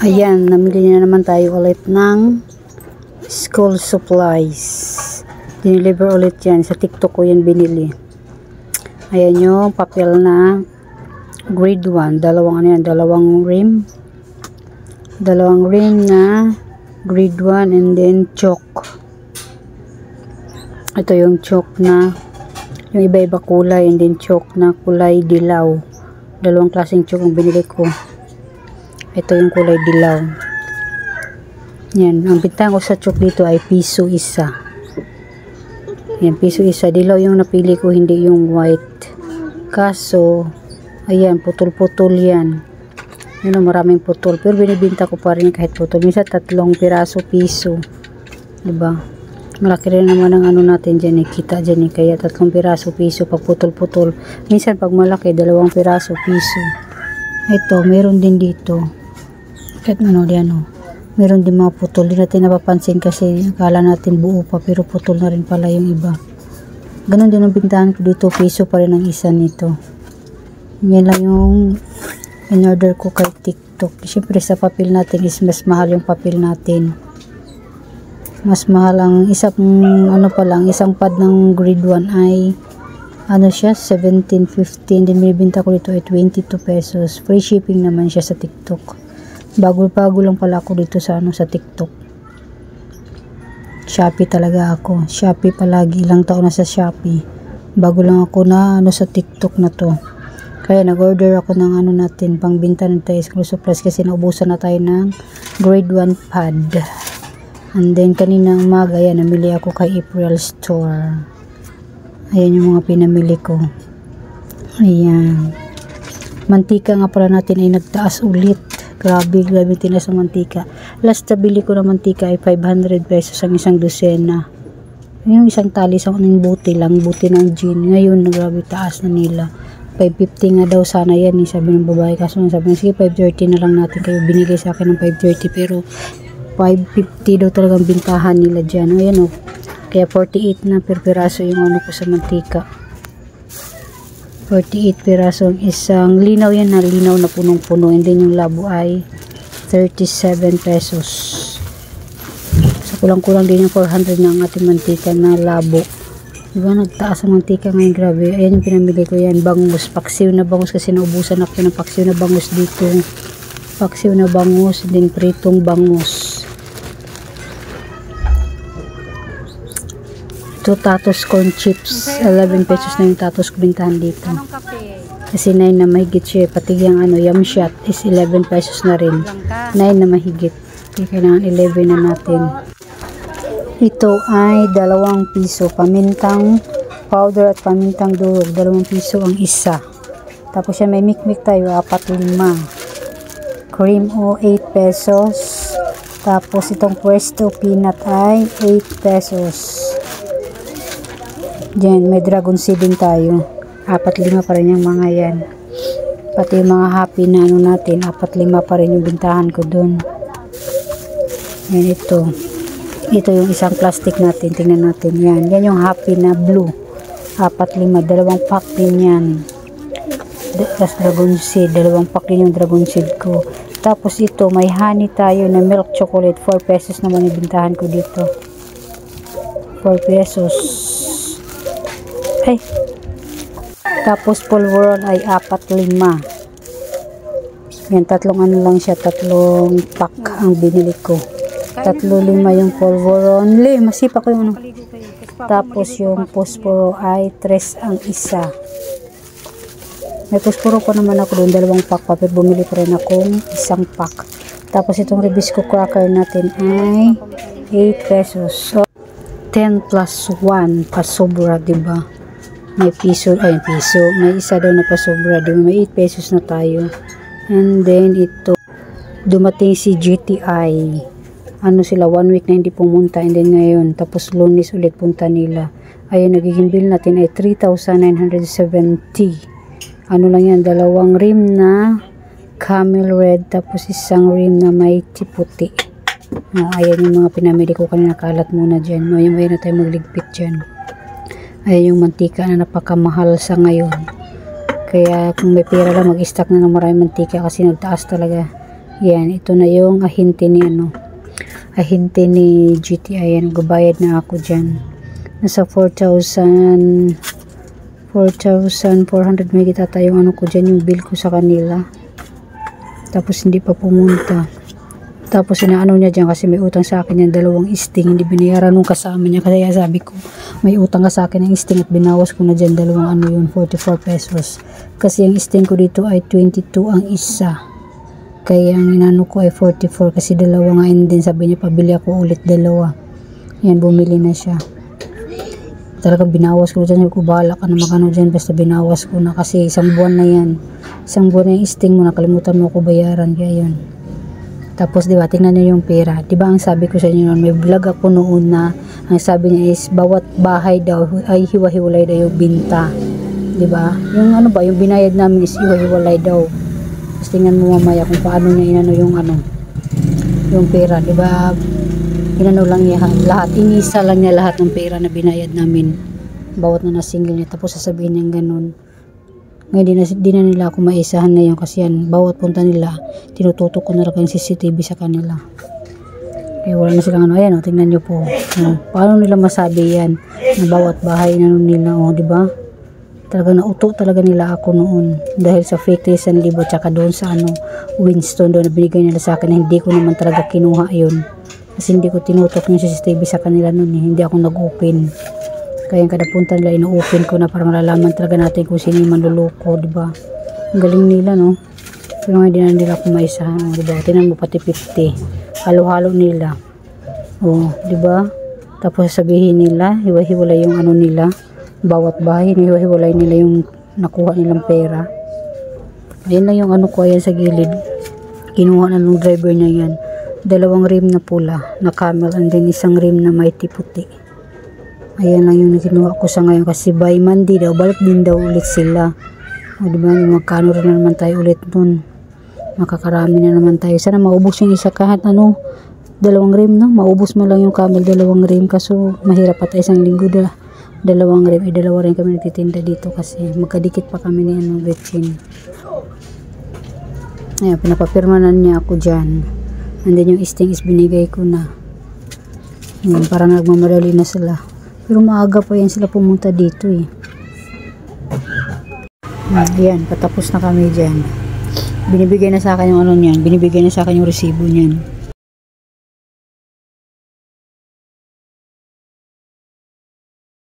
Ayan, namili na naman tayo ulit ng school supplies. Diniliver ulit yan. Sa TikTok ko yan binili. Ayan yung papel na grade 1. Dalawang rim. Dalawang rim na grade 1 and then chalk. Ito yung chalk na yung iba-iba kulay and then chalk na kulay dilaw. Dalawang klaseng chalk ang binili ko. Ito yung kulay dilaw. Yan. Ang bintang ko sa chalk dito ay piso isa. Yan, piso isa. Dilaw yung napili ko, hindi yung white. Kaso, ayan, putol-putol yan. Yan o, maraming putol. Pero binibinta ko pa rin kahit putol. Minsan 3 piraso, piso. Diba? Malaki rin naman ang ano natin dyan eh. Kita dyan eh. Kaya 3 piraso, piso. Pag putol-putol. Minsan pag malaki, 2 piraso, piso. Ito, meron din dito. Kahit ano diyan o. Meron din mga putol. Hindi natin napapansin kasi akala natin buo pa. Pero putol na rin pala yung iba. Ganon din ang bintahan ko dito. Piso pa rin ang isa nito. Yan lang yung in-order ko kay TikTok. Siyempre sa papel natin is mas mahal yung papel natin. Mas mahal ang isang ano pa lang. Isang pad ng grade 1 ay ano siya, 17.15. Din binibenta ko dito ay 22 pesos. Free shipping naman siya sa TikTok. Bago lang pala ako dito sa ano sa TikTok. Shopee talaga ako. Shopee palagi. Ilang taon na sa Shopee. Bago lang ako na ano sa TikTok na to. Kaya nag-order ako ng ano natin, pangbinta ng tayo school supplies kasi naubusan na tayo ng grade 1 pad. And then kanina umaga, yan, namili ako kay April Store. Ayan yung mga pinamili ko. Ayan. Mantika nga pala natin ay nagtaas ulit. Grabe tinas ng mantika. Last na bili ko ng mantika ay 500 pesos ang isang dosena. Yung isang tali sa unang buti lang, buti ng gin. Ngayon, grabe taas na nila. 550 nga daw sana yan, sabi ng babae. Kaso sabi niya, sige 530 na lang natin kayo. Binigay sa akin ng 530 pero 550 daw talagang bintahan nila dyan. Ayan o. Kaya 48 na per piraso yung ano ko sa mantika. 48 piraso ang isang linaw yan na linaw na punong-puno. And then yung labo ay 37 pesos. So kulang-kulang din yung 400 na ang ating mantika na labo. Diba nagtaas ang mantika ngayon, grabe. Ayan yung pinamili ko yan, bangus. Paksiw na bangus kasi naubusan ako ng paksiw na bangus dito. Paksiw na bangus, and then pritong bangus. Ito, tatos corn chips. 11 pesos na yung tatos ko bintahan dito. Kasi 9 na mahigit siya. Pati yung ano, yum shot is 11 pesos na rin. 9 na mahigit. Kaya kailangan 11 na natin. Ito ay 2 piso. Pamintang powder at pamintang durog. 2 piso ang isa. Tapos yan may mikmik tayo. 4-5. Cream o 8 pesos. Tapos itong Puesto peanut ay 8 pesos. Diyan, may dragon seed din tayo. 4-5 pa rin yung mga yan. Pati yung mga happy na ano natin, 4-5 pa rin yung bintahan ko dun. Yan ito. Ito yung isang plastic natin. Tingnan natin yan. Yan yung happy na blue. 4-5. 2 pack din yan. Tapos dragon seed. 2 pack din yung dragon seed ko. Tapos ito, may honey tayo na milk chocolate. 4 pesos naman yung bintahan ko dito. 4 pesos. Ay. Tapos polvoron ay 4-5. Yan, 3 ano lang siya, 3 pack ang binili ko. 3-5 yung polvoron. Masipa ko yung ano. Tapos yung posporo ay 3 ang isa. May posporo ko naman ako doon, 2 pack pa, pero bumili pa rin akong 1 pack. Tapos itong Ribisco cracker natin ay 8 pesos. So, 10 plus 1 pasobra, diba? May piso, may isa daw na pasobra, diba? May 8 pesos na tayo. And then ito, dumating si GTI. Ano sila, 1 week na hindi pumunta, and then ngayon, tapos Lunes ulit punta nila. Ayun, nagiging bill natin ay 3,970. Ano lang yan, 2 rim na camel red, tapos 1 rim na may puti. Ayan yung mga pinamili ko kanina, kalat muna dyan. Maya na tayo magligpit dyan. Ayan yung mantika na napakamahal sa ngayon. Kaya kung may pera lang, mag-stock na ng maraming mantika kasi nagtaas talaga. Yan, ito na yung ahente ni ahente ni GTI. Yan, gubayad na ako dyan. Nasa 4,400 may kita tayong ko dyan, yung bill ko sa kanila. Tapos hindi pa pumunta. Tapos inaano niya dyan kasi may utang sa akin yung 2 sting. Hindi binayaran nung kasama niya. Kaya sabi ko, may utang ka sa akin ng sting at binawas ko na dyan 2 44 pesos. Kasi yung sting ko dito ay 22 ang isa. Kaya ang inano ko ay 44 kasi 2 nga yun din. Sabi niya pabili ako ulit 2. Yan, bumili na siya. Talagang binawas ko dyan. Sabi ko, bahala ka na magano dyan. Basta binawas ko na kasi 1 buwan na yan. 1 buwan na yung sting mo. Nakalimutan mo ako bayaran. Kaya yun. Tapos diba, tingnan niyo yung pera. Diba ang sabi ko sa inyo noon, may vlog ako noon na ang sabi niya is bawat bahay daw ay hiwa-hiwalay daw yung binta. Diba? Yung ano ba, yung binayad namin is hiwa-hiwalay daw. Tapos tingnan mo mamaya kung paano niya inano yung pera. Diba? Inano lang niya lahat. Inisa lang niya lahat ng pera na binayad namin. Bawat na nasingil niya. Tapos sasabihin niya ganun. Ngayon di na nila ako maisahan ngayon kasi yan, bawat punta nila tinututok ko na lang yung CCTV sa kanila. Kaya wala na silang ayan tingnan nyo po. Paano nila masabi yan na bawat bahay na nila, diba? Talaga nauto talaga nila ako noon dahil sa fake 1,000 tsaka doon sa Winston doon na binigay nila sa akin na hindi ko naman talaga kinuha yun kasi hindi ko tinutok yung CCTV sa kanila noon hindi ako nag-open. Kaya kada punta nila ino-open ko na para malalaman talaga natin kung sino yung manluloko, diba? Ang galing nila, no? Pero nga hindi na nila ako maisahan, diba? Tinan mo pati 50. Halo-halo nila. Diba? Tapos sabihin nila, hiwa-hiwalay yung nila. Bawat bahay, hiwa-hiwalay nila yung nakuha nilang pera. Ayan lang yung ko, ayan sa gilid. Kinuha na ng driver niya yan. 2 rim na pula, na camel, and then 1 rim na mighty puti. Ayan lang yung kinuha ko sa ngayon kasi by Monday daw, balik din daw ulit sila. Diba, magkano rin na naman tayo ulit dun. Makakarami na naman tayo. Sana maubos yung isa kahit 2 rim, no? Maubos mo lang yung camel 2 rim kaso mahirap pa tayo 1 linggo 2 rim. 2 rin kami nagtitinda dito kasi magkadikit pa kami ni Gretchen. Ayan, pinapapirmanan niya ako dyan. And then yung sting is binigay ko na. Ayan, parang nagmamadali na sila. Pero maaga pa yan sila pumunta dito eh. Ayan, patapos na kami dyan. Binibigay na sa akin yung binibigay na sa akin yung resibo niyan.